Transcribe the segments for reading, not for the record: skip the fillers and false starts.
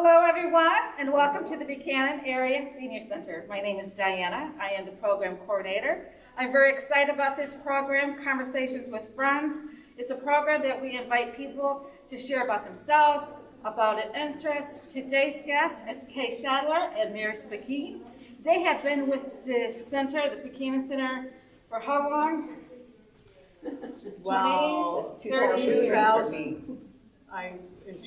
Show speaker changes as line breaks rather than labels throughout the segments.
Hello everyone, and welcome to the Buchanan Area Senior Center. My name is Diana. I am the program coordinator. I'm very excited about this program, Conversations with Friends. It's a program that we invite people to share about themselves, about an interest. Today's guests are Kay Shadler and Mary Spakeen. They have been with the center, the Buchanan Center, for how long?
Wow,
20,
2000. In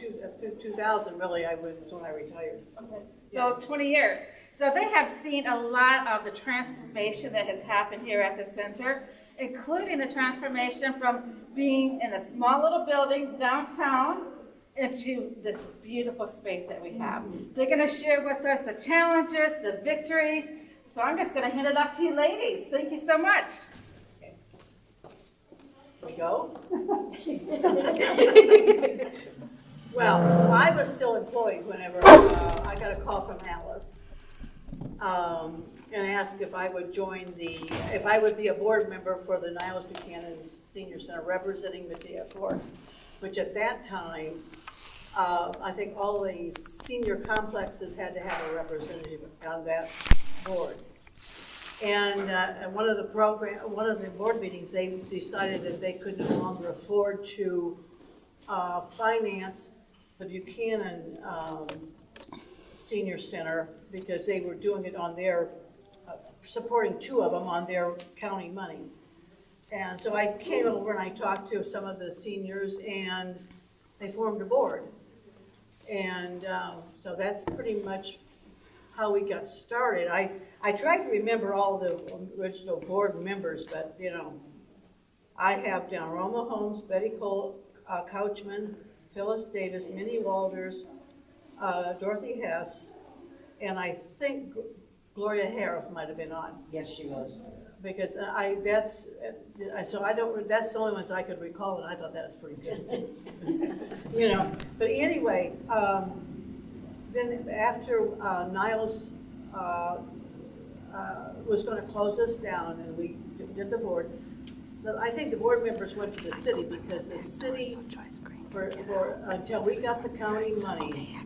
2000, really, I was when I retired.
Okay. So 20 years. So they have seen a lot of the transformation that has happened here at the center, including the transformation from being in a small little building downtown into this beautiful space that we have. They're going to share with us the challenges, the victories. So I'm just going to hand it off to you ladies. Thank you so much.
Here we go. Well, I was still employed whenever I got a call from Alice and asked if I would if I would be a board member for the Niles Buchanan Senior Center representing Medea Court, which at that time, I think all the senior complexes had to have a representative on that board. And one of the board meetings, they decided that they could no longer afford to finance the Buchanan Senior Center because they were doing it on their, supporting two of them on their county money. And so I came over and I talked to some of the seniors and they formed a board. And so that's pretty much how we got started. I tried to remember all the original board members, but I have down Roma Holmes, Betty Cole, Couchman, Phyllis Davis, Minnie Walters, Dorothy Hess, and I think Gloria Harris might have been on.
Yes, she was.
Because that's the only ones I could recall, and I thought that was pretty good. But anyway, then after Niles was going to close us down, and we did the board. But I think the board members went to the city because the city, until we got the county money,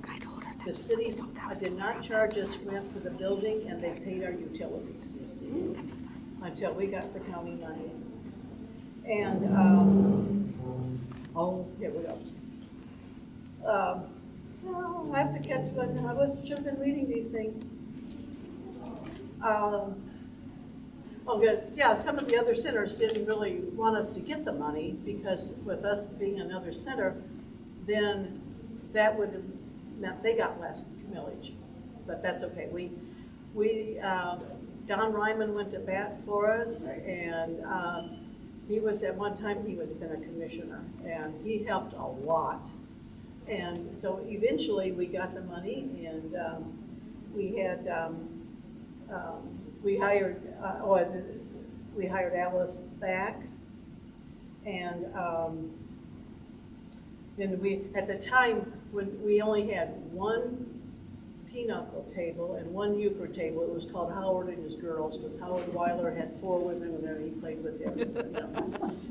the city did not charge us rent for the building, and they paid our utilities until we got the county money. And here we go. I have to catch one. I should have been reading these things. Some of the other centers didn't really want us to get the money because with us being another center, then that would have meant they got less millage. But that's okay. Don Ryman went to bat for us, and he was at one time he would have been a commissioner, and he helped a lot. And so eventually we got the money, and we hired Alice back, and then at the time when we only had one pinochle table and one euchre table. It was called Howard and His Girls because Howard Weiler had 4 women and then he played with them.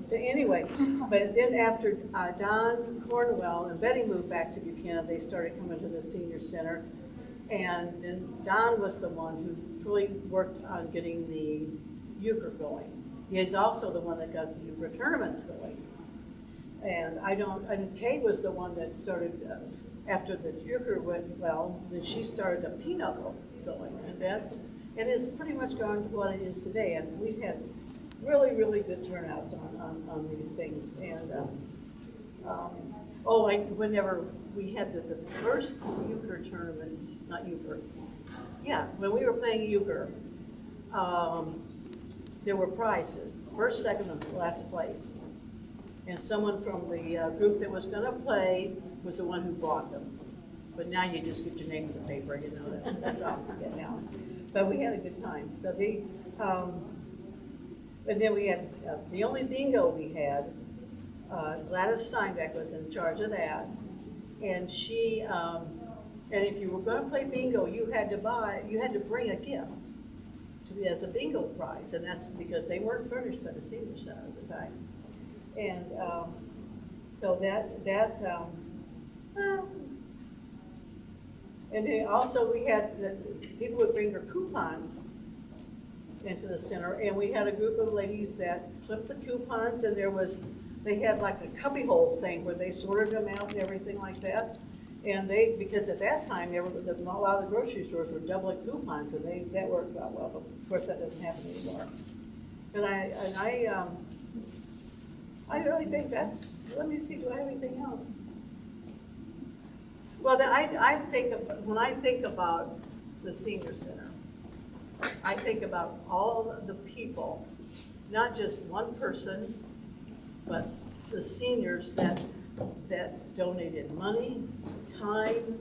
So anyway, but then after Don Cornwell and Betty moved back to Buchanan, they started coming to the senior center, and then Don was the one who really worked on getting the euchre going. He is also the one that got the euchre tournaments going. And Kay was the one that started, after the euchre went well, then she started a pinochle going. And it's pretty much gone to what it is today. And we've had really, really good turnouts on these things. And whenever we had the first euchre tournaments, not euchre, when we were playing euchre, there were prizes, first, second, and last place. And someone from the group that was going to play was the one who bought them. But now you just get your name in the paper, that's all you get now. But we had a good time. So and then we had, the only bingo we had, Gladys Steinbeck was in charge of that. And she, and if you were going to play bingo, you had to bring a gift as a bingo prize, and that's because they weren't furnished by the senior center at the time. And so And then also we had, people would bring their coupons into the center, and we had a group of ladies that clipped the coupons, and they had like a cubbyhole thing where they sorted them out and everything like that. And because at that time, a lot of the grocery stores were doubling coupons, and that worked out well, but of course that doesn't happen anymore. And I really think let me see, do I have anything else? Well, when I think about the senior center, I think about all the people, not just one person, but the seniors that donated money, time,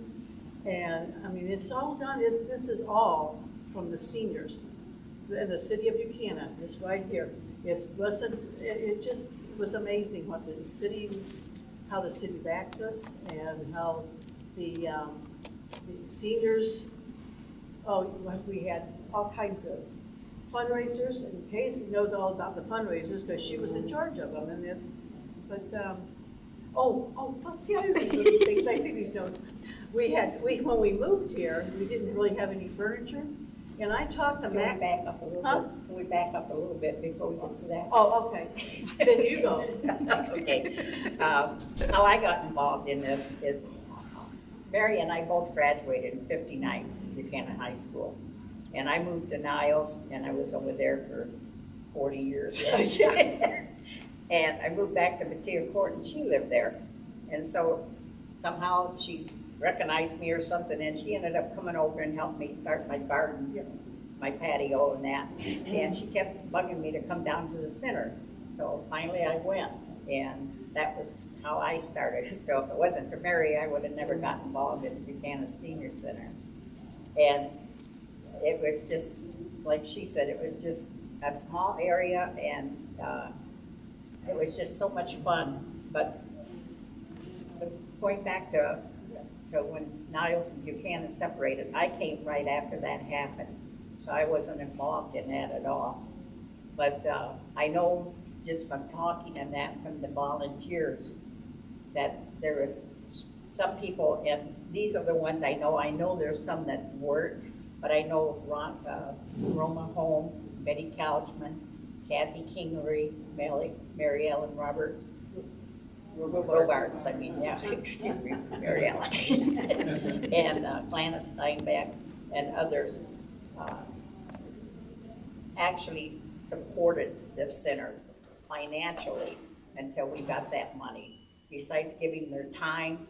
and, I mean, it's all done, this is all from the seniors in the city of Buchanan, this right here. It just was amazing how the city backed us, and how the seniors, we had all kinds of fundraisers, and Casey knows all about the fundraisers because she was in charge of them, and see, I remember these things, I see these notes. When we moved here, we didn't really have any furniture, and I talked to Mac.
Can we back up a little bit before we get to that?
Oh, okay, then you go.
Okay. How I got involved in this is Mary and I both graduated in '59 from Buchanan High School. And I moved to Niles, and I was over there for 40 years. And I moved back to Mattea Court, and she lived there. And so somehow she recognized me or something, and she ended up coming over and helped me start my garden, my patio and that. And she kept bugging me to come down to the center. So finally I went, and that was how I started. So if it wasn't for Mary, I would have never gotten involved in the Buchanan Senior Center. And it was just, like she said, it was just a small area, and it was just so much fun. But going back to when Niles and Buchanan separated, I came right after that happened, so I wasn't involved in that at all. But I know just from talking and that from the volunteers that there was some people, and these are the ones I know. I know there's some that weren't, but I know Roma Holmes, Betty Couchman, Kathy Kingery, Mary Ellen Roberts, Robarts, excuse me, Mary Ellen, and Glenna Steinbeck and others actually supported this center financially until we got that money. Besides giving their time,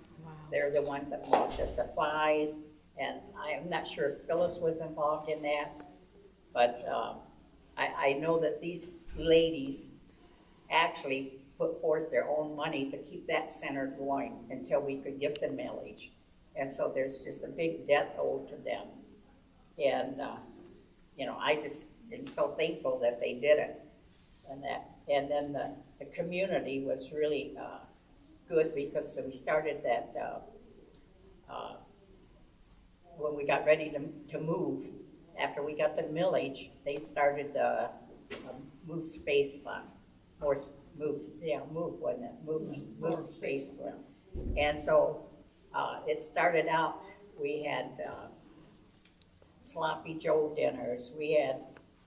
they're the ones that bought the supplies, and I'm not sure if Phyllis was involved in that, but I know that these ladies actually put forth their own money to keep that center going until we could get the millage. And so there's just a big debt owed to them. And, I just am so thankful that they did it. And then the community was really good, because we started that when we got ready to move. After we got the millage, they started the Move Space Fund, or Move wasn't it? Move Space Fund. And so it started out, we had Sloppy Joe dinners, we had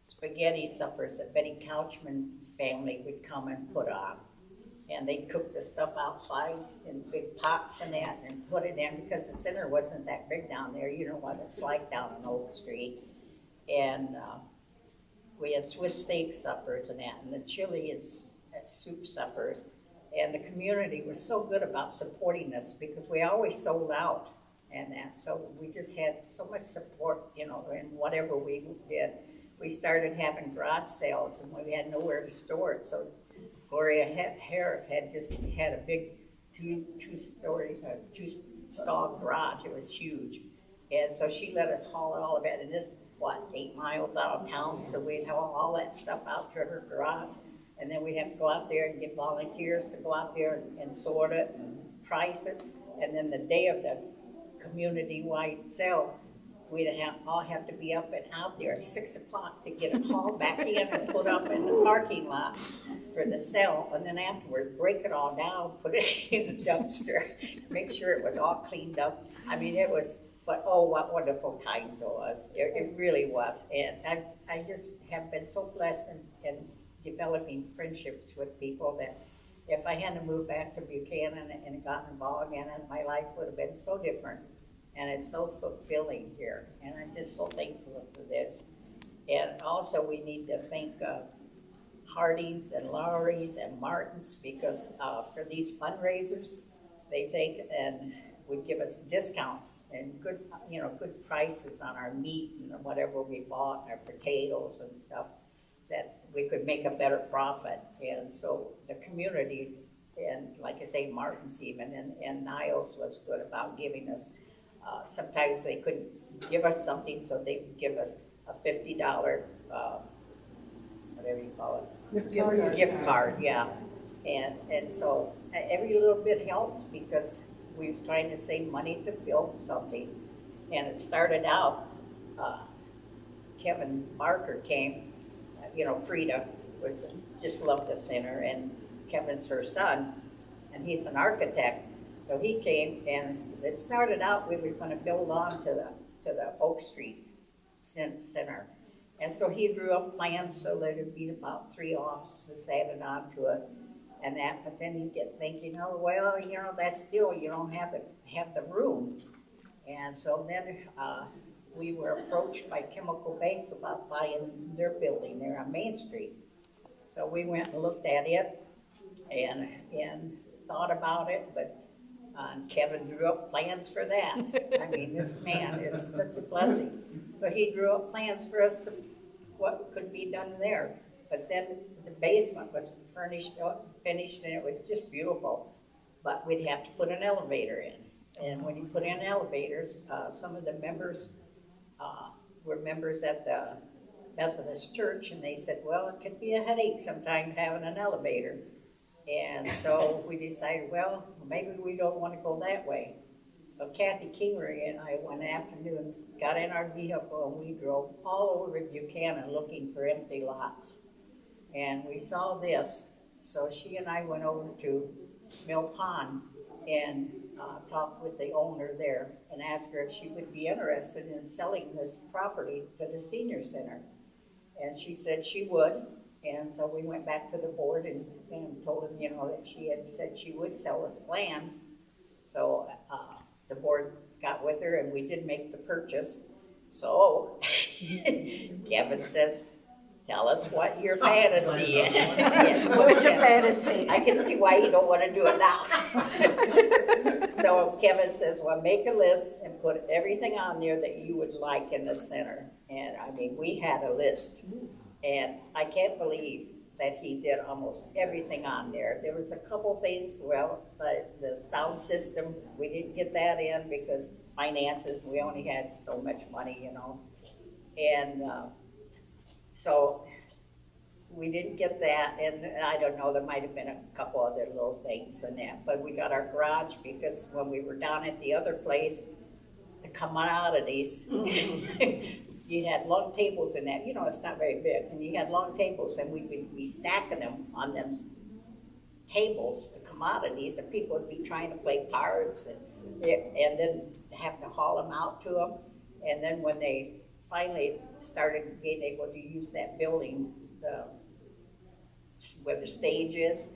spaghetti suppers that Betty Couchman's family would come and put on. And they'd cook the stuff outside in big pots and that, and put it in, because the center wasn't that big down there. You know what it's like down on Oak Street. And we had Swiss steak suppers and that, and the chili and soup suppers. And the community was so good about supporting us, because we always sold out and that. So we just had so much support, in whatever we did. We started having garage sales, and we had nowhere to store it. So Gloria Harriff had a big two-stall garage. It was huge. And so she let us haul all of it. And this, 8 miles out of town. So we'd haul all that stuff out to her garage. And then we'd have to go out there and get volunteers to go out there and sort it and price it. And then the day of the community-wide sale, we'd all have to be up and out there at 6 o'clock to get it hauled back in and put up in the parking lot for the sale. And then afterward, break it all down, put it in a dumpster to make sure it was all cleaned up. I mean, it was But oh, what wonderful times it was. It really was. And I just have been so blessed in developing friendships with people that if I hadn't moved back to Buchanan and gotten involved again, my life would have been so different. And it's so fulfilling here. And I'm just so thankful for this. And also we need to thank Hardee's and Lowry's and Martin's because for these fundraisers, they take and would give us discounts and good, good prices on our meat and whatever we bought, our potatoes and stuff, that we could make a better profit. And so the community, and like I say, Martin's even, and Niles was good about giving us, sometimes they couldn't give us something, so they would give us a $50, whatever you call it, gift card, yeah. And so every little bit helped because we was trying to save money to build something. And it started out, Kevin Barker came, Frida just loved the center, and Kevin's her son, and he's an architect. So he came, and it started out, we were gonna build on to the Oak Street Center. And so he drew up plans so there'd be about 3 offices added on to it. And that, but then you get thinking, oh, well, that's still, you don't have the room. And so then we were approached by Chemical Bank about buying their building there on Main Street. So we went and looked at it and thought about it, but Kevin drew up plans for that. I mean, this man is such a blessing. So he drew up plans for us what could be done there. But then the basement was finished, and it was just beautiful. But we'd have to put an elevator in. And when you put in elevators, some of the members were members at the Methodist Church, and they said, well, it could be a headache sometime having an elevator. And so we decided, well, maybe we don't want to go that way. So Kathy Kingery and I one afternoon got in our vehicle, and we drove all over Buchanan looking for empty lots. And we saw this, so she and I went over to Mill Pond and talked with the owner there and asked her if she would be interested in selling this property to the senior center. And she said she would, and so we went back to the board and told them, that she had said she would sell us land. So the board got with her, and we did make the purchase. So Kevin says, tell us what your fantasy is.
What's your fantasy?
I can see why you don't want to do it now. So Kevin says, well, make a list and put everything on there that you would like in the center. And I mean, we had a list. And I can't believe that he did almost everything on there. There was a couple things, but the sound system, we didn't get that in because finances, we only had so much money, And so we didn't get that, and I don't know, there might have been a couple other little things in that, but we got our garage because when we were down at the other place, the commodities, you had long tables in that, it's not very big, and you had long tables, and we would be stacking them on them tables, the commodities, and people would be trying to play cards and then have to haul them out to them, and then when they finally started being able to use that building, where the stage is,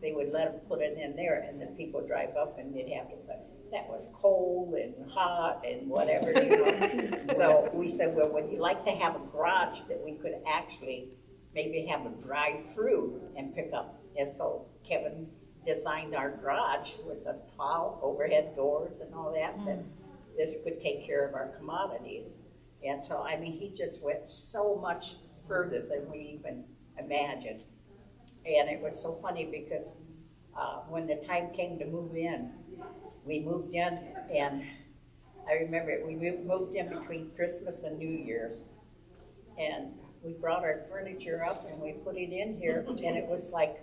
they would let them put it in there, and then people drive up and they'd have to put, that was cold and hot and whatever, So we said, well, would you like to have a garage that we could actually maybe have a drive-through and pick up? And so Kevin designed our garage with the tall overhead doors and all that, that this could take care of our commodities. And so, I mean, he just went so much further than we even imagined. And it was so funny because when the time came to move in, we moved in, and I remember we moved in between Christmas and New Year's. And we brought our furniture up and we put it in here, and it was like,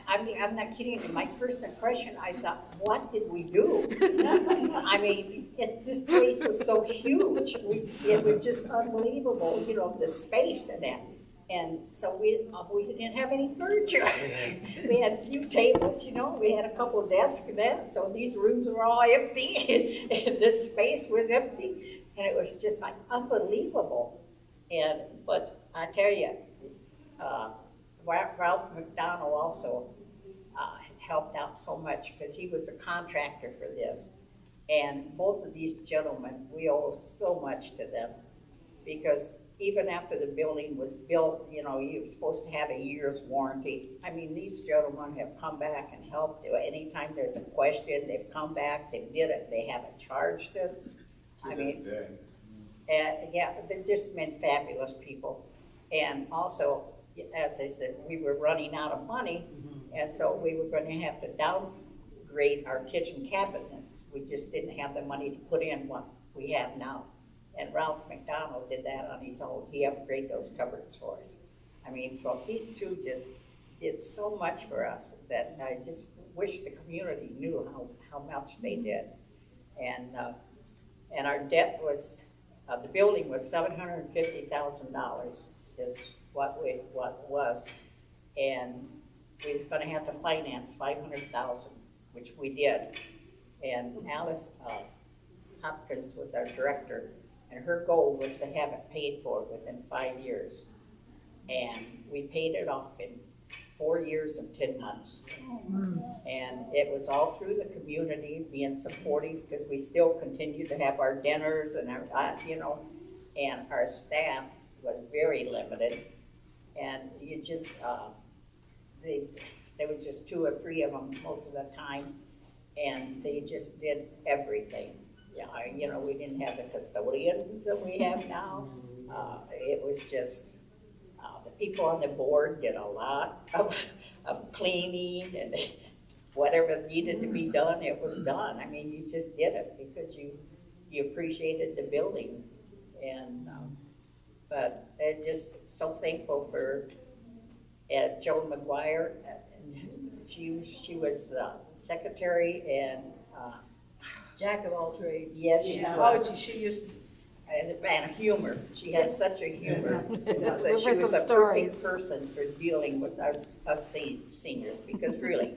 I'm not kidding you. My first impression, I thought, what did we do? I mean, this place was so huge. It was just unbelievable, the space in it. And so we didn't have any furniture. We had a few tables, we had a couple of desks and that, so these rooms were all empty, and this space was empty, and it was just like unbelievable. But I tell you, Ralph McDonald also helped out so much, because he was a contractor for this. And both of these gentlemen, we owe so much to them, because even after the building was built, you were supposed to have a year's warranty. I mean, these gentlemen have come back and helped. Anytime there's a question, they've come back, they did it, they haven't charged us. Yeah, they've just been fabulous people. And also, as I said, we were running out of money, and so we were going to have to downgrade our kitchen cabinets. We just didn't have the money to put in what we have now. And Ralph McDonald did that on his own. He upgraded those cupboards for us. I mean, so these two just did so much for us that I just wish the community knew how much they did. And our debt was, the building was $750,000 is what it was. And we was gonna have to finance $500,000, which we did. And Alice Hopkins was our director, and her goal was to have it paid for within 5 years. And we paid it off in 4 years and 10 months. And it was all through the community being supportive, because we still continue to have our dinners and our, and our staff was very limited. And you just, there were just 2 or 3 of them most of the time, and they just did everything. Yeah, we didn't have the custodians that we have now. It was just, the people on the board did a lot of cleaning, and whatever needed to be done, it was done. I mean, you just did it because you appreciated the building. And, but I'm just so thankful for Joan McGuire. She was secretary and
Jack of all trades.
yes, she
Yeah.
was.
Oh, she used,
And humor. She has such a humor. So
With
she was
the
a
stories.
perfect person for dealing with us seniors, because really,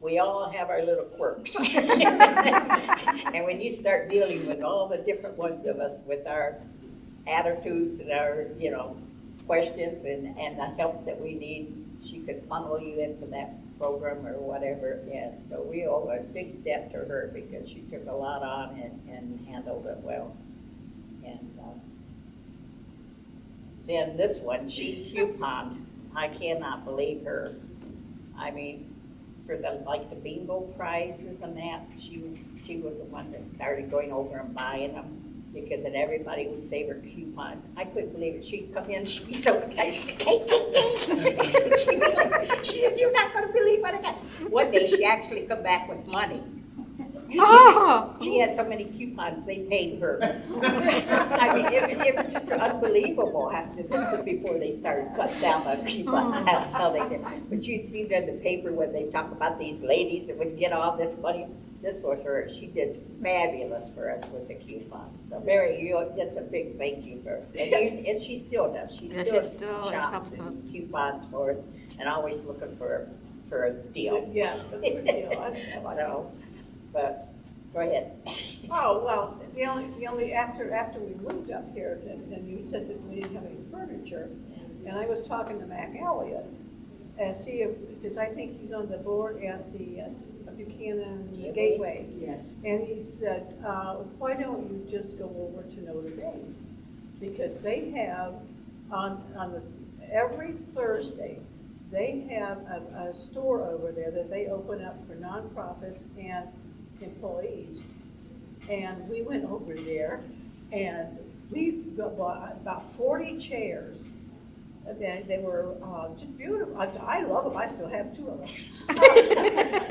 we all have our little quirks. And when you start dealing with all the different ones of us with our attitudes and our, questions and the help that we need, she could funnel you into that program or whatever. And so we owe a big debt to her, because she took a lot on and handled it well. And then this one, she couponed. I cannot believe her. I mean, for the bingo prizes and that, she was the one that started going over and buying them, because then everybody would save her coupons. I couldn't believe it. She'd come in, she'd be so excited. She'd say, hey. She says, you're not going to believe what I got. One day she actually come back with money. She had so many coupons, they paid her. I mean, it was just unbelievable. This was before they started cutting down on coupons, how they did. But you'd see in the paper when they talk about these ladies that would get all this money. This was her. She did fabulous for us with the coupons. So Mary, that's a big thank you for her. And she still does. She still shops and coupons for us, and always looking for a deal.
yeah, that's a good deal. I like
So, but go ahead.
Oh, well, the only after we moved up here, and you said that we didn't have any furniture, and I was talking to Mac Elliott and see because I think he's on the board at the Buchanan Gateway.
Yes.
And he said, why don't you just go over to Notre Dame? Because they have every Thursday, they have a store over there that they open up for nonprofits and employees. And we went over there, and we've bought about 40 chairs. They were just beautiful. I love them. I still have 2 of them.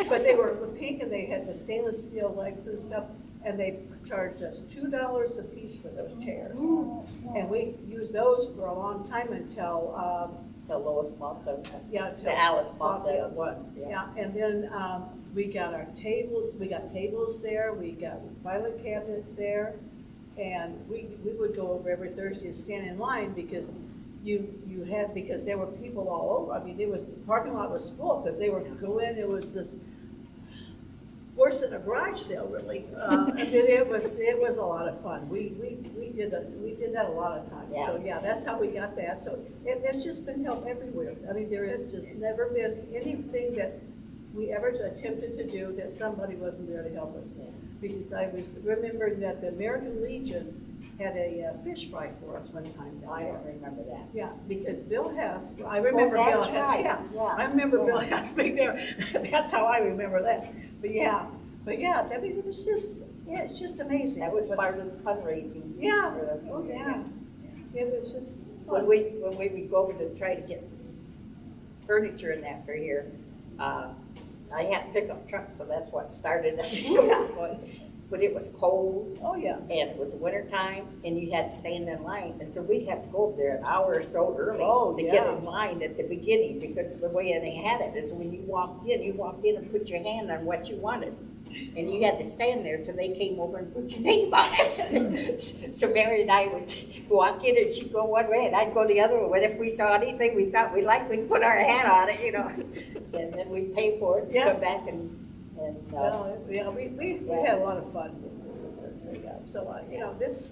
But they were pink, and they had the stainless steel legs and stuff, and they charged us $2 a piece for those chairs. And we used those for a long time until
The lowest bought them.
yeah,
The Alice bought the ones.
yeah, and then we got our tables. We got tables there. We got filing cabinets there, and we would go over every Thursday and stand in line because you had, because there were people all over, I mean, the parking lot was full, because they were going, it was just worse than a garage sale, really. And it was a lot of fun. We did that a lot of times. So yeah, that's how we got that. So there's just been help everywhere. I mean, there has just never been anything that we ever attempted to do that somebody wasn't there to help us. Because I was remembering that the American Legion had a fish fry for us one time.
I don't remember that.
Yeah, because Bill Hess, I remember Bill
that's
Hess.
right.
Yeah,
Yeah.
I remember Bill Hess being there. That's how I remember that. But yeah, I mean, it was just, yeah, it's just amazing.
That was part of the fundraising.
Yeah,
for the
oh yeah. It was just
When
fun.
we would go to try to get furniture and that for here, I had a pickup truck, so that's what started us going. But it was cold,
Oh, yeah.
and it was winter time, and you had to stand in line, and so we'd have to go over there an hour or so early
Oh,
to get in line at the beginning, because the way they had it is when you walked in and put your hand on what you wanted. And you had to stand there till they came over and put your name on it. So Mary and I would walk in and she'd go one way and I'd go the other way. But if we saw anything we thought we liked, we'd put our hand on it, you know. And then we'd pay for it and
Yeah.
come back and
Well, yeah, we had a lot of fun with this thing. So, you know, this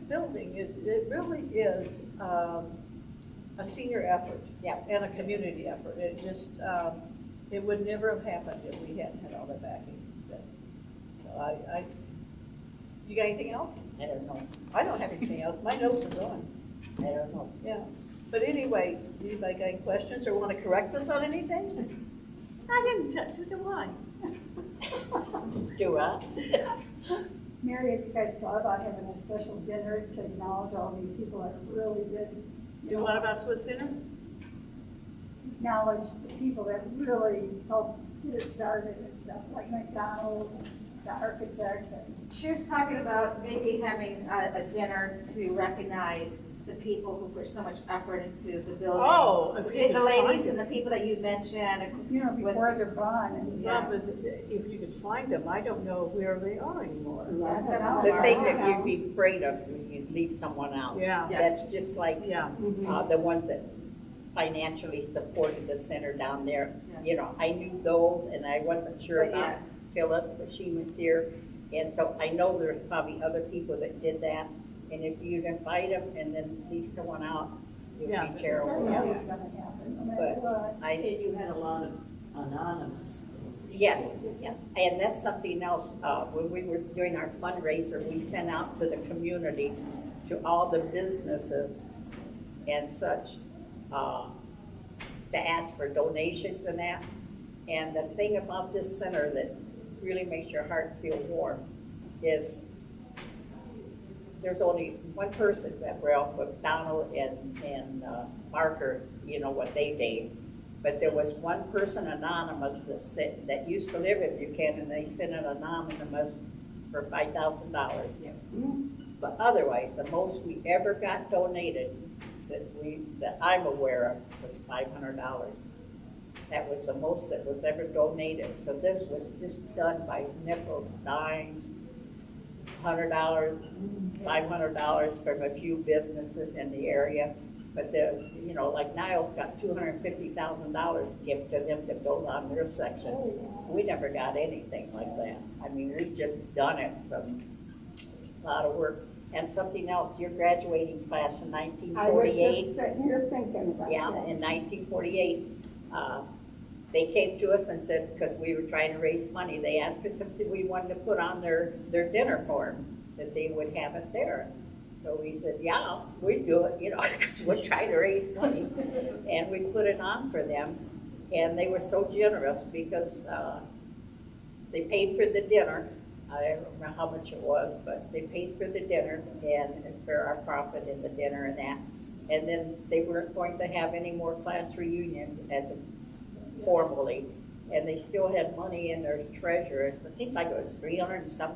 building it really is a senior effort.
Yeah.
And a community effort. It just, it would never have happened if we hadn't had all the backing. So you got anything else?
I don't know.
I don't have anything else. My notes are gone.
I don't know.
Yeah. But anyway, anybody got any questions or want to correct us on anything? I didn't say, do I?
Do I?
Mary, have you guys thought about having a special dinner to acknowledge all these people that really did?
Do what about Swiss dinner?
Acknowledge the people that really helped get it started and stuff, like McDonald, the architect, and
She was talking about maybe having a dinner to recognize the people who put so much effort into the building.
Oh, if you
The
could
ladies
find
and
them.
the people that you mentioned.
you know, before they're gone, and
Yeah.
Yeah, but if you could find them, I don't know where they are anymore.
The thing that you'd be afraid of when you leave someone out.
Yeah.
That's just like
Yeah.
the ones that financially supported the center down there.
Yes.
You know, I knew those and I wasn't sure
But
about Phyllis, but she was here. And so I know there's probably other people that did that. And if you'd invite them and then leave someone out, it
Yeah.
would be
that's
terrible.
always gonna happen, no matter
But
what.
I,
You had a lot of anonymous.
yes, yeah, and that's something else, when we were doing our fundraiser, we sent out to the community, to all the businesses and such, to ask for donations and that. And the thing about this center that really makes your heart feel warm is there's only one person that Ralph McDonald and Marker, you know, what they gave. But there was one person anonymous that said, that used to live in Buchanan, they sent an anonymous for $5,000. But otherwise, the most we ever got donated that I'm aware of was $500. That was the most that was ever donated. So this was just done by nickels, dimes, $100, $500 from a few businesses in the area. But there's, you know, like Niles got $250,000 given to them to build on their section. We never got anything like that. I mean, we just done it from a lot of work. And something else, your graduating class in
I was
1948.
just sitting here thinking about
Yeah,
that.
in 1948, they came to us and said, because we were trying to raise money, they asked us if we wanted to put on their dinner for them, that they would have it there. So we said, yeah, we'd do it, you know, because we're trying to raise money. And we put it on for them, and they were so generous because they paid for the dinner. I don't remember how much it was, but they paid for the dinner and for our profit in the dinner and that. And then they weren't going to have any more class reunions as formally, and they still had money in their treasurer. It seemed like it was $300 and some,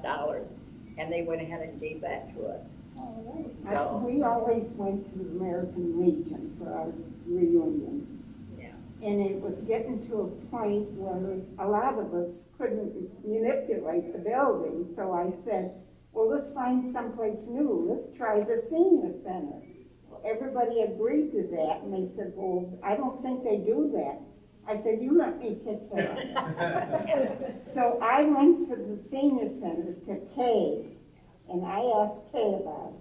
and they went ahead and gave that to us.
All right.
So,
We always went to the American Legion for our reunions.
yeah.
And it was getting to a point where a lot of us couldn't manipulate the building. So I said, well, let's find someplace new. Let's try the senior center. everybody agreed to that, and they said, well, I don't think they do that. I said, you let me take care of it. So I went to the senior center to Kay, and I asked Kay about it.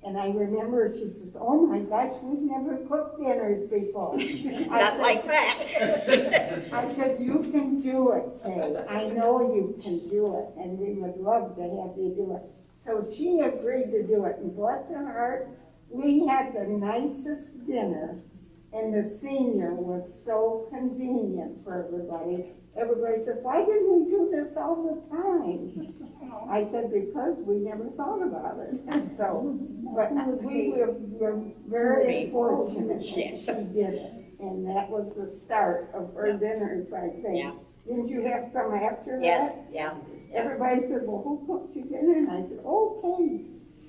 And I remember she says, oh my gosh, we've never cooked dinners before.
Not like that.
I said, you can do it, Kay. I know you can do it, and we would love to have you do it. So she agreed to do it, and bless her heart, we had the nicest dinner, and the senior was so convenient for everybody. Everybody said, why didn't we do this all the time? I said, because we never thought about it. So, but we were very fortunate that she did it. And that was the start of her dinners, I think.
Yeah.
Didn't you have some after that?
Yes, yeah.
Everybody said, well, who cooked you dinner? And I said, oh,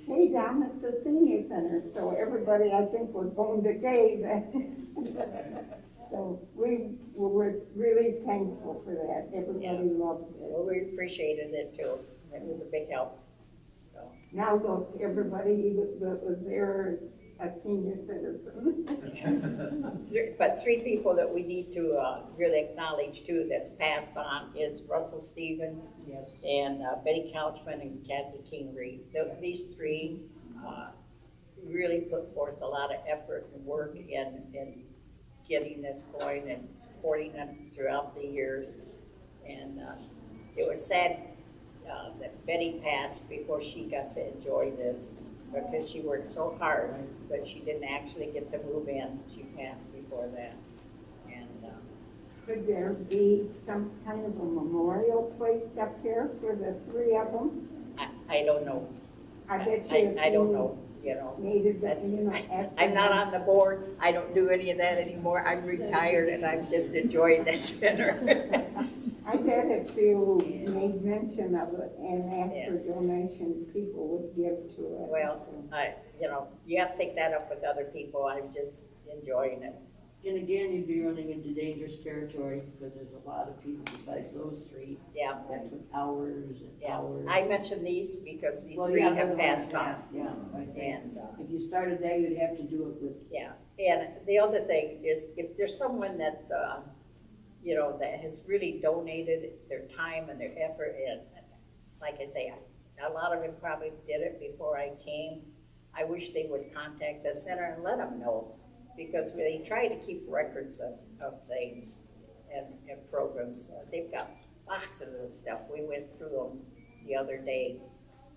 Kay down at the senior center. So everybody, I think, was going to Kay then. So we were really thankful for that. Everybody loved it.
Well, we appreciated it too. It was a big help. So.
Now look, everybody that was there is a senior citizen.
But three people that we need to really acknowledge too that's passed on is Russell Stevens
Yes.
and Betty Couchman and Kathy King-Reed. These three really put forth a lot of effort and work in getting this going and supporting them throughout the years. And it was sad that Betty passed before she got to enjoy this because she worked so hard, but she didn't actually get to move in. She passed before that. And
Could there be some kind of a memorial placed up here for the three of them?
I don't know.
I bet you.
I don't know, you know.
Needed,
That's,
you know, ask
I'm not
them.
on the board. I don't do any of that anymore. I'm retired and I'm just enjoying this center.
I bet if you made mention of it and asked
Yeah.
for donations, people would give to it.
Well, you know, you have to take that up with other people. I'm just enjoying it.
And again, you'd be running into dangerous territory because there's a lot of people besides those three
Yeah,
that took hours and
yeah.
hours.
I mentioned these because these
Well,
three
yeah,
have
they're the
passed
ones
on.
passed, yeah, I see.
And,
If you started that, you'd have to do it with,
yeah, and the other thing is if there's someone that, you know, that has really donated their time and their effort, and like I say, a lot of them probably did it before I came. I wish they would contact the center and let them know, because they try to keep records of things and programs. They've got boxes of stuff. We went through them the other day,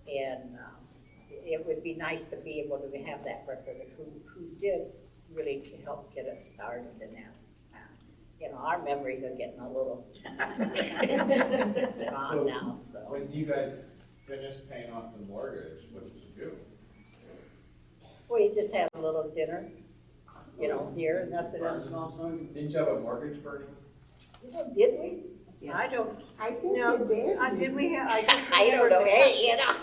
and it would be nice to be able to have that record of who did really help get it started in that. You know, our memories are getting a little gone now, so.
When you guys finished paying off the mortgage, what did you do?
We just had a little dinner, you know, here, nothing else.
small son.
Didn't you have a mortgage burning?
You know, did we?
I don't,
I think
no,
you did.
did we have, I just
I don't know,
remember-
hey, you know.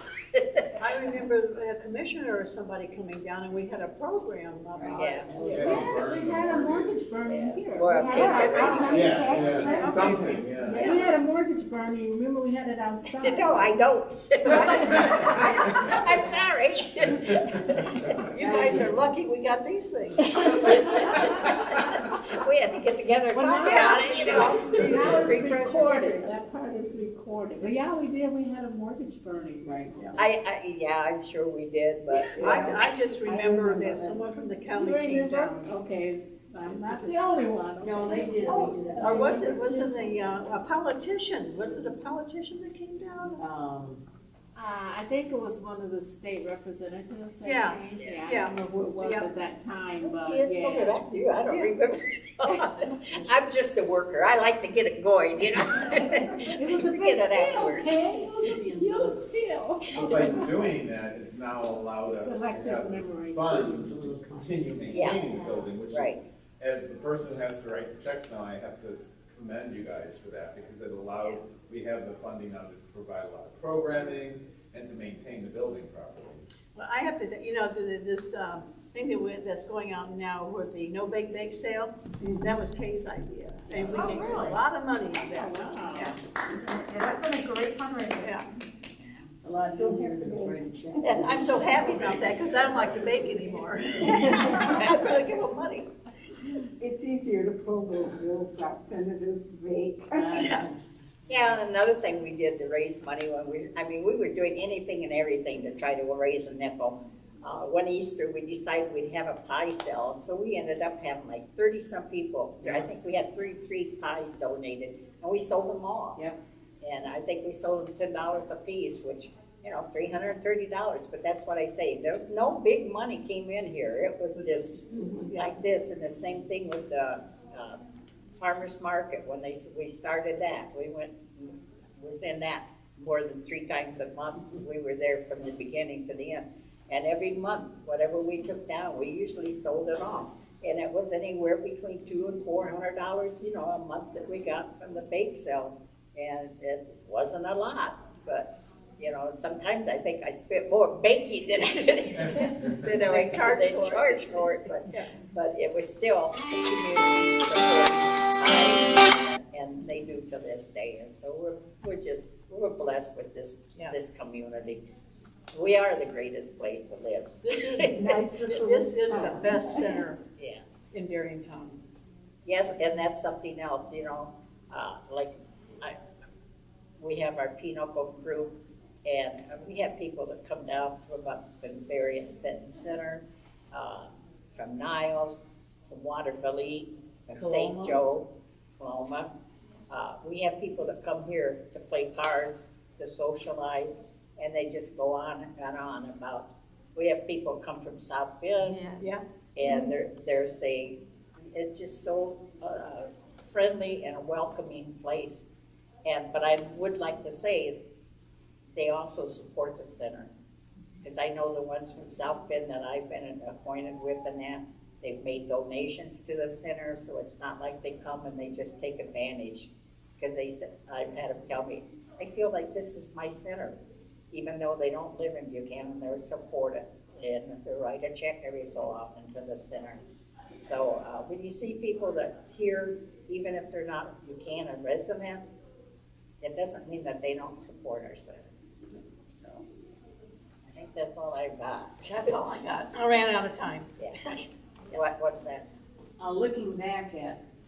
I remember a commissioner or somebody coming down and we had a program about
Yeah.
Yeah, we had a mortgage burning here.
Or a
We had
paper.
Yeah, something, yeah.
We had a mortgage burning, remember we had it
I
outside?
said, no, I don't. I'm sorry.
You guys are lucky we got these things.
We had to get together and
Well,
talk
now-
about it, you know.
Now it's
Refresh.
recorded, that part is recorded, but yeah, we did, we had a mortgage burning, right?
Yeah, I'm sure we did, but.
I just remember that someone from the
You
county came
remember?
down.
Okay, I'm not the only one.
No, they did.
Or was it a politician? Was it a politician that came down?
I think it was one of the state representatives that
Yeah,
came.
yeah.
I don't know who it was
Yeah.
at that time, but
See, it's coming
yeah.
back to you, I don't
Yeah.
remember. I'm just a worker, I like to get it going, you know?
It was a big
Forget it
deal,
afterwards.
okay? It was a huge deal.
So by doing that, it's now allowed us to
Selective
have
memory.
funds to continue maintaining the building, which is,
Right,
as the person who has to write the checks now, I have to commend you guys for that, because it allows, we have the funding now to provide a lot of programming and to maintain the building properly.
Well, I have to say, you know, this thing that's going on now with the no bake sale, that was Kay's idea. And we made a lot of money on that.
Wow.
Yeah.
That's been a great fundraiser.
Yeah.
A lot easier than writing a check.
And I'm so happy about that, because I don't like to bake anymore. I'd rather give them money.
It's easier to pull those bills out than it is to bake.
Yeah, and another thing we did to raise money when we were doing anything and everything to try to raise a nickel. One Easter, we decided we'd have a pie sale, so we ended up having like 30-some people. I think we had three pies donated, and we sold them all.
Yep.
And I think we sold them $10 a piece, which, $330, but that's what I say. No big money came in here. It was just like this, and the same thing with the farmer's market. When we started that, was in that more than 3 times a month. We were there from the beginning to the end. And every month, whatever we took down, we usually sold it off. And it was anywhere between $200 and $400, a month that we got from the bake sale. And it wasn't a lot, but, sometimes I think I spent more baking than I charged for it. But it was still community support, and they do to this day. And so we're blessed with this community. We are the greatest place to live.
This is the best center
Yeah.
in Darien County.
Yes, and that's something else, we have our Pinochle group, and we have people that come down from up in Berry Benton Center, from Niles, from Waterville, from St. Joe, Paloma. We have people that come here to play cards, to socialize, and they just go on and on about. We have people come from South Bend,
Yeah.
and it's just so friendly and a welcoming place. But I would like to say, they also support the center. Because I know the ones from South Bend that I've been appointed with and that, they've made donations to the center, so it's not like they come and they just take advantage. Because I've had them tell me, I feel like this is my center. Even though they don't live in Buchanan, they're supported. And they write a check every so often to the center. So when you see people that's here, even if they're not Buchanan resident, it doesn't mean that they don't support our center. So I think that's all I've got.
That's all I got. I ran out of time.
Yeah. What's that?
Looking back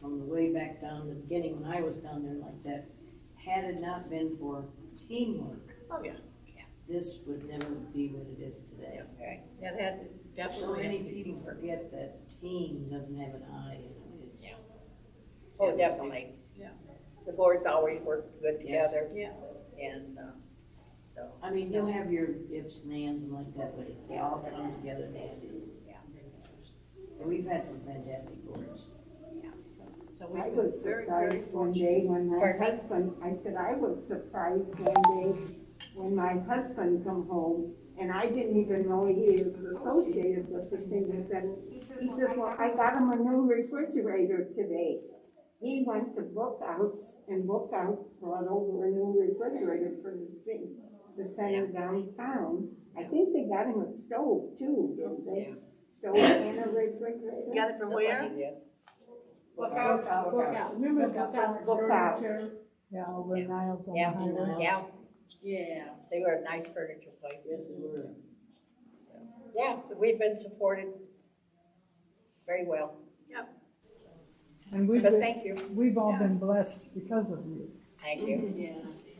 from the way back down the beginning when I was down there like that, had it not been for teamwork,
Oh, yeah.
this would never be what it is today.
Okay.
Yeah, that
So
definitely.
many people forget that team doesn't have an I in it.
Yeah. Oh, definitely.
Yeah.
The boards always work good
Yes.
together.
Yeah.
And so.
I mean, you'll have your ifs and ands and like that, but they all come together handy.
Yeah.
And we've had some fantastic boards.
So
I
we've
was
been very, very
surprised one
fortunate.
day when my
Pardon?
husband, I said, I was surprised one day when my husband come home, and I didn't even know he is associated with the senior center. He says, well, I got him a new refrigerator today. He went to Bookouts, and Bookouts brought over a new refrigerator for the center downtown. I think they got him a stove too, didn't they? Stove and a refrigerator.
Got it from where?
Bookout. Remember Bookout
Bookout.
furniture?
Yeah, over Niles on the
Yeah,
highway.
yeah,
Yeah.
they were a nice furniture place.
Yes, we were.
So, yeah, we've been supported very well.
And we've
But
been,
thank you.
we've all been blessed because of you.
Thank you.
Yes.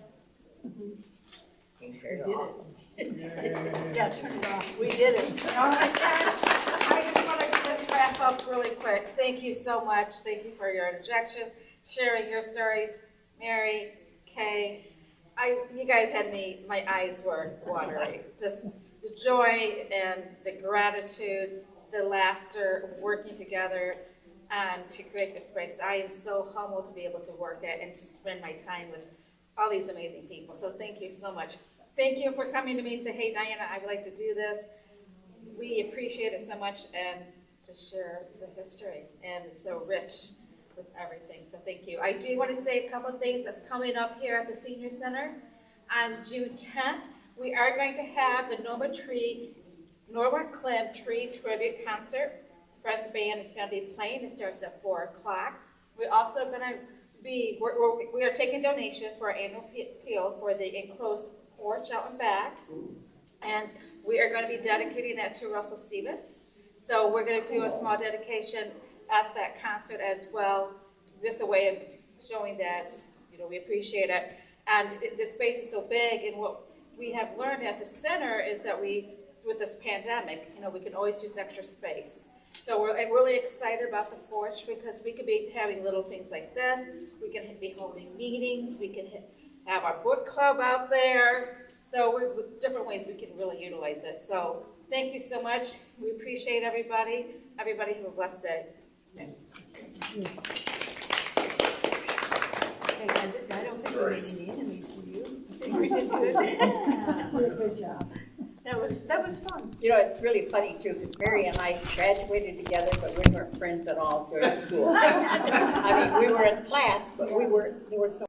You turned
did
off.
Yeah, turn it off. We did it.
All right, guys, I just want to just wrap up really quick. Thank you so much. Thank you for your interjections, sharing your stories. Mary, Kay, you guys had me, my eyes were watering. Just the joy and the gratitude, the laughter, working together, and to create this space. I am so humbled to be able to work at and to spend my time with all these amazing people. So thank you so much. Thank you for coming to me and say, hey, Diana, I would like to do this. We appreciate it so much, and to share the history, and it's so rich with everything. So thank you. I do want to say a couple of things that's coming up here at the Senior Center. On June 10th, we are going to have the Norma Clem Tree Tribute Concert. Friends Band is going to be playing. It starts at 4 o'clock. We're also going to be, we are taking donations for our annual appeal for the enclosed porch out and back. And we are going to be dedicating that to Russell Stevens. So we're going to do a small dedication at that concert as well, just a way of showing that, you know, we appreciate it. And the space is so big, and what we have learned at the center is that with this pandemic, you know, we can always use extra space. So we're really excited about the porch because we could be having little things like this. We can be holding meetings. We can have our book club out there. So we're different ways we can really utilize it. So thank you so much. We appreciate everybody. Everybody have a blessed day.
I don't think we made any enemies, do you? I think we did
Good job.
That was fun.
You know, it's really funny too, because Mary and I graduated together, but we weren't friends at all during school. I mean, we were in class, but there was no